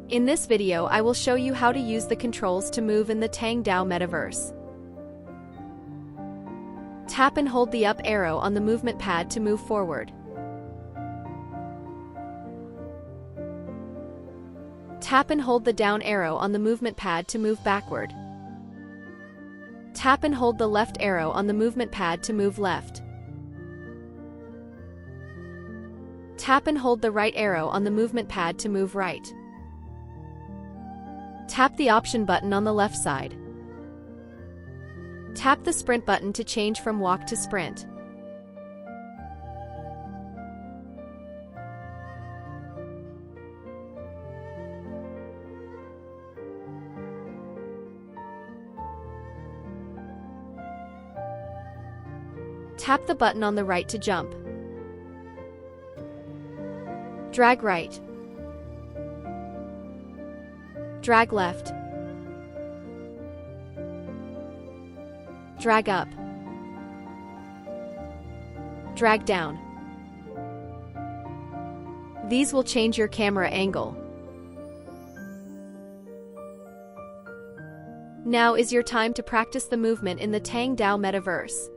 In this video I will show you how to use the controls to move in the TANGDAO Metaverse. Tap and hold the up arrow on the movement pad to move forward. Tap and hold the down arrow on the movement pad to move backward. Tap and hold the left arrow on the movement pad to move left. Tap and hold the right arrow on the movement pad to move right. Tap the option button on the left side. Tap the sprint button to change from walk to sprint. Tap the button on the right to jump. Drag right. Drag left. Drag up. Drag down. These will change your camera angle. Now is your time to practice the movement in the TANGDAO Metaverse.